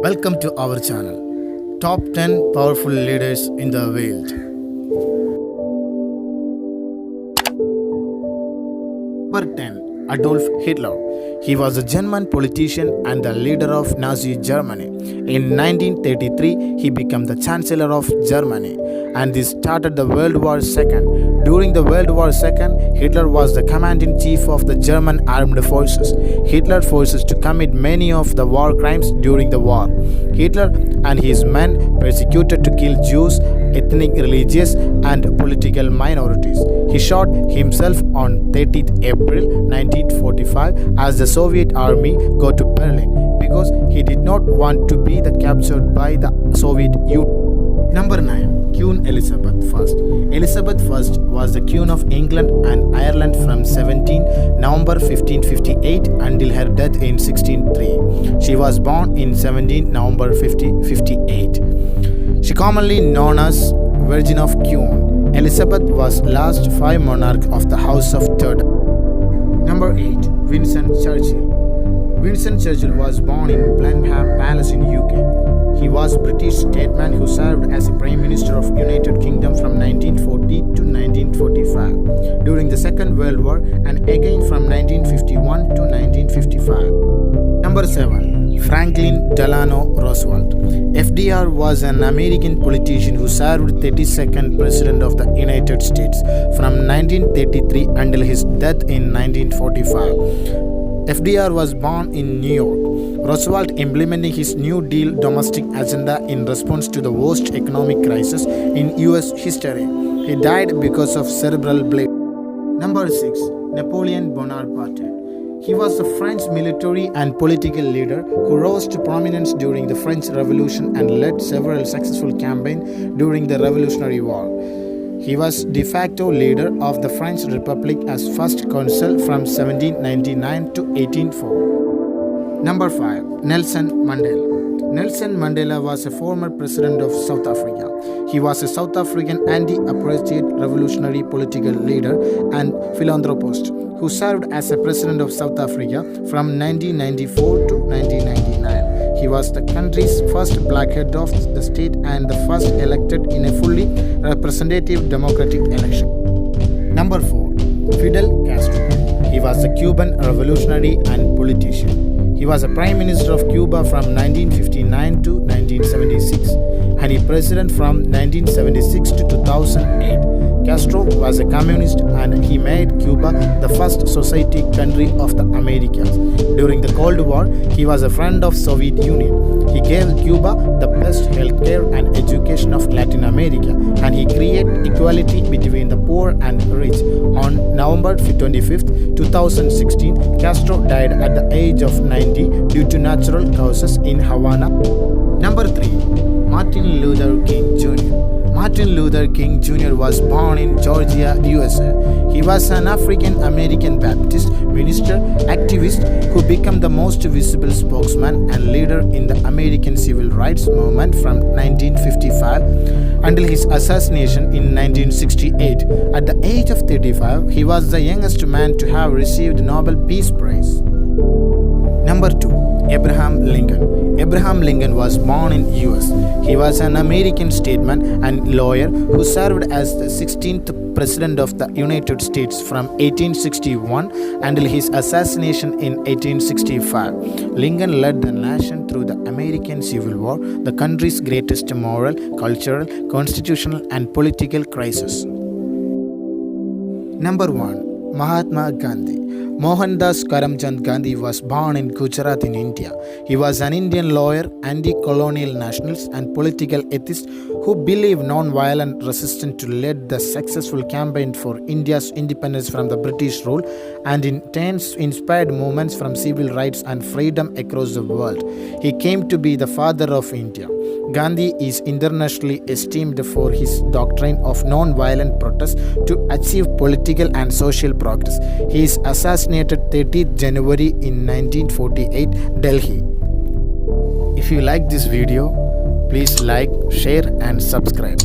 Welcome to our channel. Top 10 Powerful Leaders in the World. Number 10. Adolf Hitler. He was a German politician and the leader of Nazi Germany. In 1933, he became the Chancellor of Germany, and this started the World War II. During the World War II, Hitler was the commander-in-chief of the German armed forces. Hitler forced to commit many of the war crimes during the war. Hitler and his men persecuted to kill Jews, ethnic, religious, and political minorities. He shot himself on 30th April 1945 as the Soviet army go to Berlin because he did not want to be captured by the Soviet Union. Number 9. Queen Elizabeth I. Elizabeth I was the Queen of England and Ireland from 17 November 1558 until her death in 1603. She was born in 17 November 1558. She commonly known as Virgin of Queen. Elizabeth was last 5 monarch of the House of Tudor. Number 8. Winston Churchill. Winston Churchill was born in Buckingham Palace in UK. He was a British statesman who served as a Prime Minister of United Kingdom from 1940 to 1945 during the Second World War and again from 1951 to 1955. Number 7. Franklin Delano Roosevelt. FDR was an American politician who served 32nd President of the United States from 1933 until his death in 1945. FDR was born in New York. Roosevelt implementing his New Deal domestic agenda in response to the worst economic crisis in US history. He died because of cerebral bleeding. Number 6. Napoleon Bonaparte. He was a French military and political leader who rose to prominence during the French Revolution and led several successful campaigns during the Revolutionary War. He was de facto leader of the French Republic as first consul from 1799 to 1804. Number 5. Nelson Mandela. Nelson Mandela was a former president of South Africa. He was a South African anti-apartheid revolutionary political leader and philanthropist who served as a president of South Africa from 1994 to 1999. He was the country's first black head of the state and the first elected in a fully representative democratic election. Number 4. Fidel Castro. He was a Cuban revolutionary and politician. He was a Prime Minister of Cuba from 1959 to 1976 and he president from 1976 to 2008. Castro was a communist and he made Cuba the first society country of the Americas. During the Cold War, he was a friend of Soviet Union. He gave Cuba the best healthcare and education of Latin America and he created equality between the poor and rich. On November 25, 2016, Castro died at the age of 90 due to natural causes in Havana. Number 3. Martin Luther King Jr. Martin Luther King Jr. was born in Georgia, USA. He was an African-American Baptist minister, activist who became the most visible spokesman and leader in the American civil rights movement from 1955 until his assassination in 1968. At the age of 35, he was the youngest man to have received the Nobel Peace Prize. Number 2. Abraham Lincoln. Abraham Lincoln was born in US. He was an American statesman and lawyer who served as the 16th President of the United States from 1861 until his assassination in 1865. Lincoln led the nation through the American Civil War, the country's greatest moral, cultural, constitutional, and political crisis. Number 1. Mahatma Gandhi. Mohandas Karamchand Gandhi was born in Gujarat in India. He was an Indian lawyer, anti-colonial nationalist and political atheist who believed non-violent resistance to lead the successful campaign for India's independence from the British rule and in turn inspired movements from civil rights and freedom across the world. He came to be the father of India. Gandhi is internationally esteemed for his doctrine of non-violent protest to achieve political and social progress. He is assassinated 30th January in 1948, Delhi. If you like this video, please like, share and subscribe.